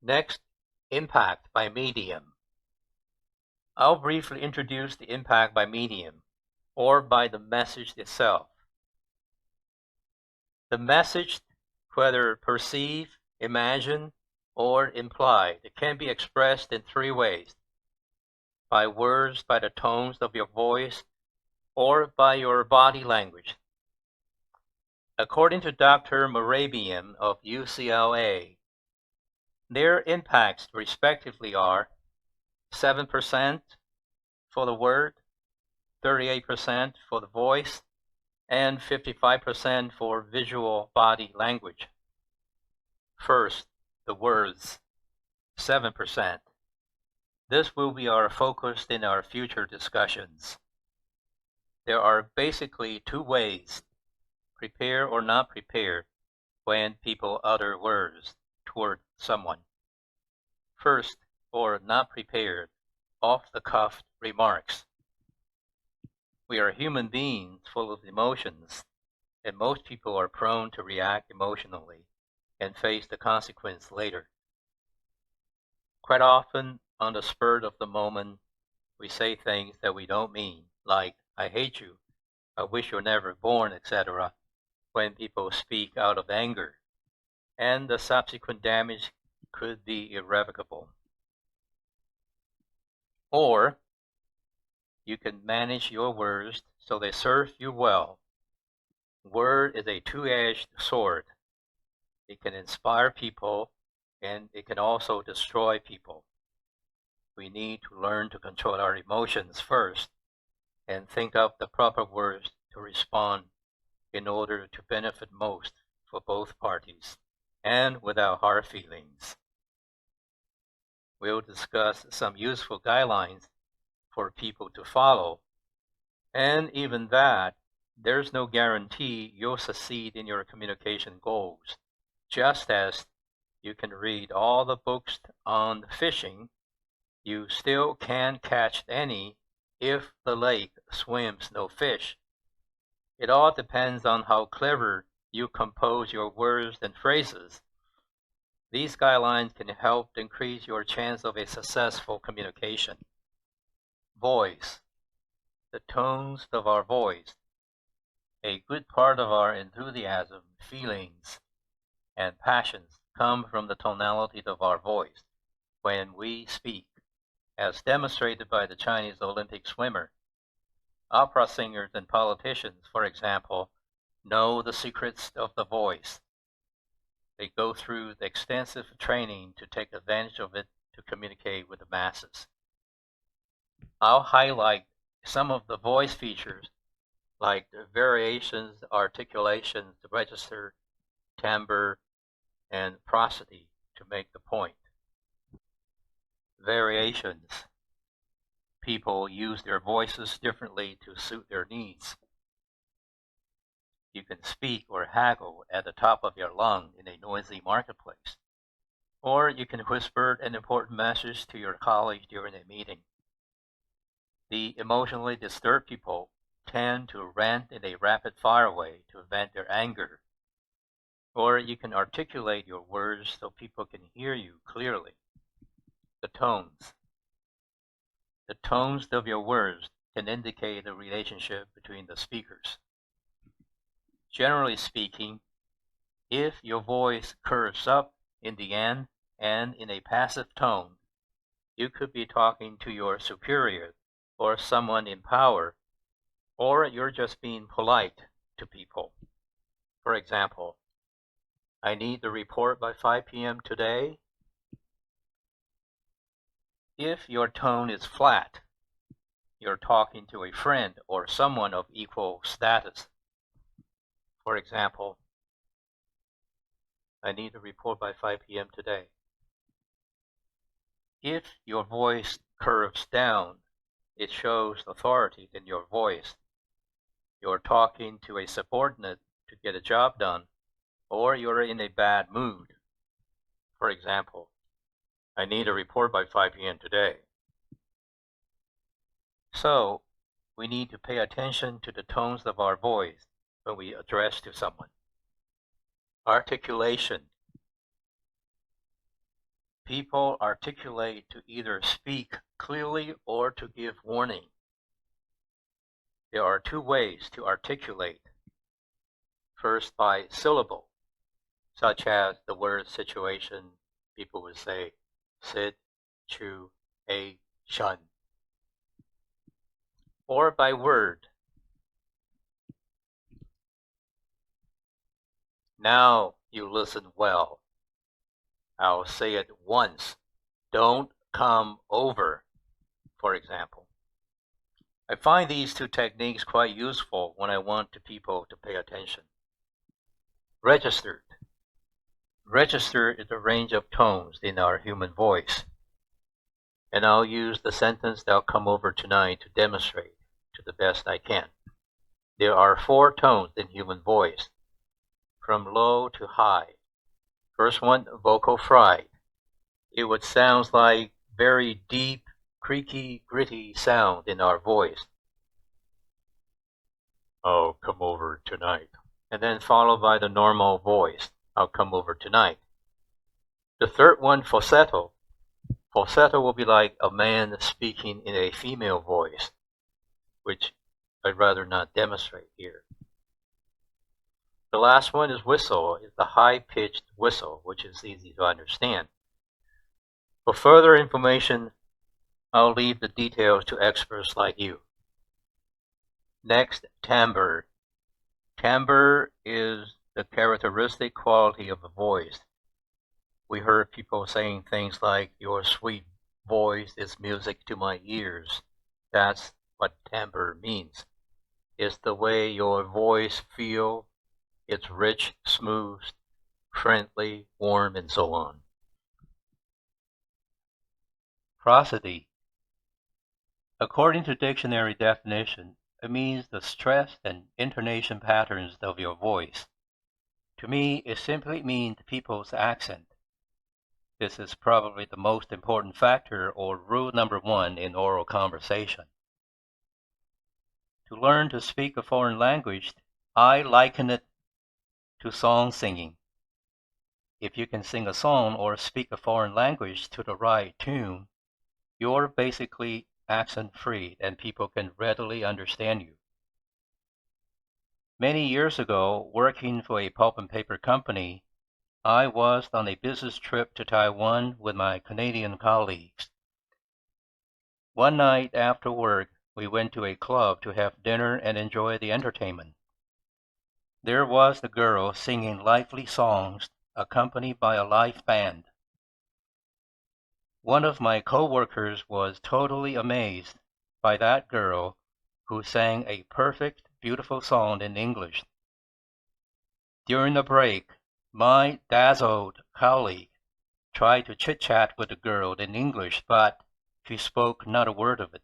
Next, impact by medium. I'll briefly introduce the impact by medium, or by the message itself. The message, whether perceived, imagined, or implied, it can be expressed in three ways: by words, by the tones of your voice, or by your body language. According to Dr. Morabian of UCLA, their impacts respectively are 7% for the word, 38% for the voice, and 55% for visual body language. First, the words, 7%. This will be our focus in our future discussions. There are basically two ways, prepare or not prepare, when people utter words toward someone. First, or not prepared, off-the-cuff remarks. We are human beings full of emotions, and most people are prone to react emotionally and face the consequence later. Quite often, on the spur of the moment, we say things that we don't mean, like, I hate you, I wish you were never born, etc., when people speak out of anger, and the subsequent damage could be irrevocable. Or you can manage your words so they serve you well. Word is a two-edged sword. It can inspire people, and it can also destroy people. We need to learn to control our emotions first and think up the proper words to respond in order to benefit most for both parties and without hard feelings. We'll discuss some useful guidelines for people to follow, and even that, there's no guarantee you'll succeed in your communication goals, just as you can read all the books on fishing, you still can't catch any if the lake swims no fish. It all depends on how clever you compose your words and phrases. These guidelines can help increase your chance of a successful communication. Voice, the tones of our voice. A good part of our enthusiasm, feelings, and passions come from the tonality of our voice when we speak, as demonstrated by the Chinese Olympic swimmer. Opera singers and politicians, for example, know the secrets of the voice. They go through the extensive training to take advantage of it to communicate with the masses. I'll highlight some of the voice features like the variations, articulations, register, timbre, and prosody to make the point. Variations. People use their voices differently to suit their needs. You can speak or haggle at the top of your lung in a noisy marketplace, or you can whisper an important message to your colleague during a meeting. The emotionally disturbed people tend to rant in a rapid-fire way to vent their anger, or you can articulate your words so people can hear you clearly. The tones. The tones of your words can indicate the relationship between the speakers. Generally speaking, if your voice curves up in the end and in a passive tone, you could be talking to your superior or someone in power, or you're just being polite to people. For example, I need the report by 5 p.m. today. If your tone is flat, you're talking to a friend or someone of equal status. For example, I need a report by 5 p.m. today. If your voice curves down, it shows authority in your voice. You're talking to a subordinate to get a job done, or you're in a bad mood. For example, I need a report by 5 p.m. today. So, we need to pay attention to the tones of our voice when we address to someone. Articulation. People articulate to either speak clearly or to give warning. There are two ways to articulate. First, by syllable, such as the word situation. People would say sit, chu, a, shun. Or by word. Now you listen well. I'll say it once. Don't come over, for example. I find these two techniques quite useful when I want people to pay attention. Registered. Register is a range of tones in our human voice. And I'll use the sentence that'll come over tonight to demonstrate to the best I can. There are 4 tones in human voice, from low to high. First one, vocal fry. It would sound like very deep, creaky, gritty sound in our voice. I'll come over tonight. And then followed by the normal voice. I'll come over tonight. The third one, falsetto. Falsetto will be like a man speaking in a female voice, which I'd rather not demonstrate here. The last one is whistle. It's the high-pitched whistle, which is easy to understand. For further information, I'll leave the details to experts like you. Next, timbre. Timbre is the characteristic quality of a voice. We heard people saying things like, your sweet voice is music to my ears. That's what timbre means. It's the way your voice feels. It's rich, smooth, friendly, warm, and so on. Prosody. According to dictionary definition, it means the stress and intonation patterns of your voice. To me, it simply means people's accent. This is probably the most important factor or rule number 1 in oral conversation. To learn to speak a foreign language, I liken it to song singing. If you can sing a song or speak a foreign language to the right tune, you're basically accent-free and people can readily understand you. Many years ago, working for a pulp and paper company, I was on a business trip to Taiwan with my Canadian colleagues. One night after work, we went to a club to have dinner and enjoy the entertainment. There was the girl singing lively songs accompanied by a live band. One of my co-workers was totally amazed by that girl who sang a perfect, beautiful song in English. During the break, my dazzled colleague tried to chit-chat with the girl in English, but she spoke not a word of it.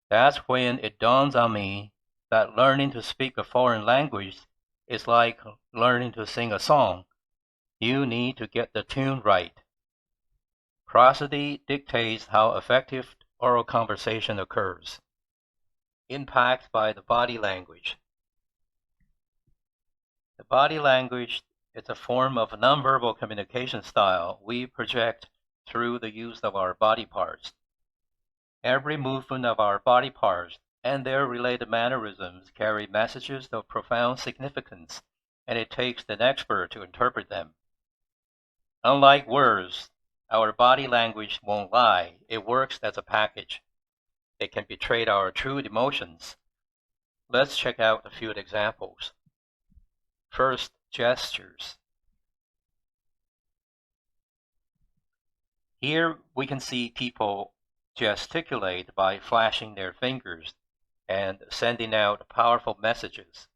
That's when it dawns on me that learning to speak a foreign language is like learning to sing a song. You need to get the tune right. Prosody dictates how effective oral conversation occurs. Impact by the body language. The body language is a form of nonverbal communication style we project through the use of our body parts. Every movement of our body parts and their related mannerisms carry messages of profound significance, and it takes an expert to interpret them. Unlike words, our body language won't lie. It works as a package. It can betray our true emotions. Let's check out a few examples. First, gestures. Here we can see people gesticulate by flashing their fingers and sending out powerful messages.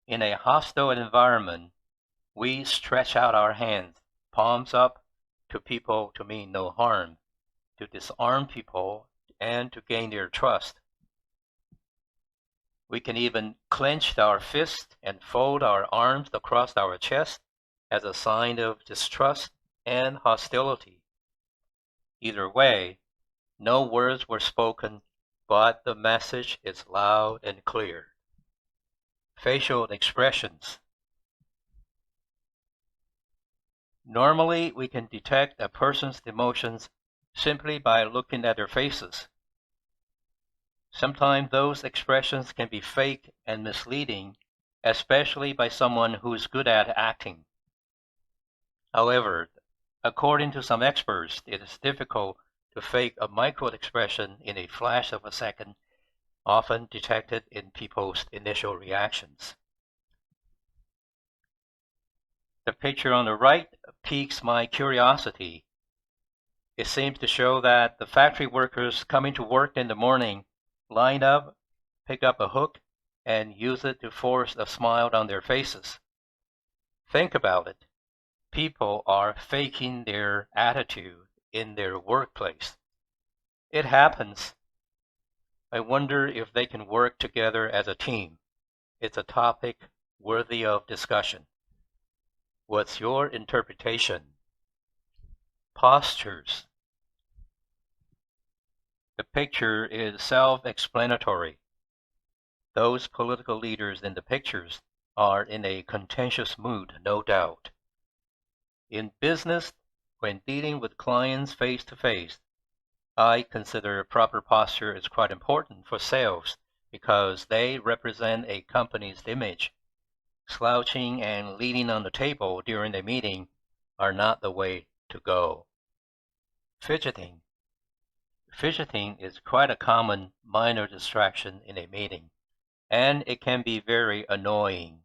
In a hostile environment, we stretch out our hands, palms up, to people to mean no harm, to disarm people, and to gain their trust. We can even clench our fists and fold our arms across our chest as a sign of distrust and hostility. Either way, no words were spoken, but the message is loud and clear. Facial expressions. Normally, we can detect a person's emotions simply by looking at their faces. Sometimes those expressions can be fake and misleading, especially by someone who is good at acting. However, according to some experts, it is difficult to fake a micro-expression in a flash of a second, often detected in people's initial reactions. The picture on the right piques my curiosity. It seems to show that the factory workers coming to work in the morning line up, pick up a hook, and use it to force a smile on their faces. Think about it. People are faking their attitude in their workplace. It happens. I wonder if they can work together as a team. It's a topic worthy of discussion. What's your interpretation? Postures. The picture is self-explanatory. Those political leaders in the pictures are in a contentious mood, no doubt. In business, when dealing with clients face to face, I consider proper posture is quite important for sales because they represent a company's image. Slouching and leaning on the table during a meeting are not the way to go. Fidgeting. Fidgeting is quite a common minor distraction in a meeting, and it can be very annoying.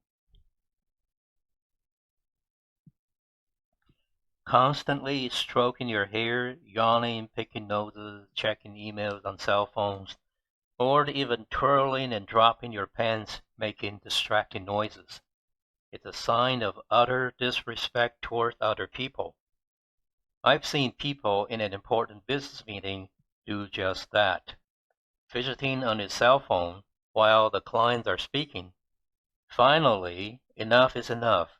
Constantly stroking your hair, yawning, picking noses, checking emails on cell phones, or even twirling and dropping your pens, making distracting noises. It's a sign of utter disrespect towards other people. I've seen people in an important business meeting do just that, fidgeting on his cell phone while the clients are speaking. Finally, enough is enough.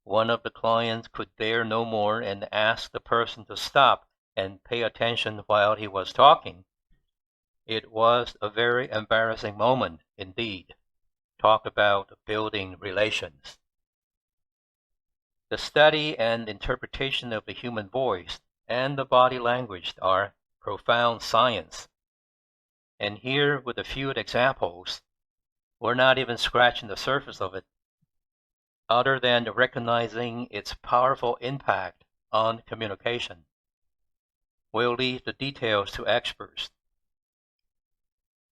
One of the clients could bear no more and asked the person to stop and pay attention while he was talking. It was a very embarrassing moment indeed. Talk about building relations. The study and interpretation of the human voice and the body language are profound science. And here, with a few examples, we're not even scratching the surface of it, other than recognizing its powerful impact on communication. We'll leave the details to experts.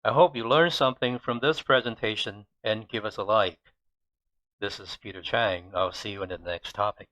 I hope you learned something from this presentation and give us a like. This is Peter Chang. I'll see you in the next topic.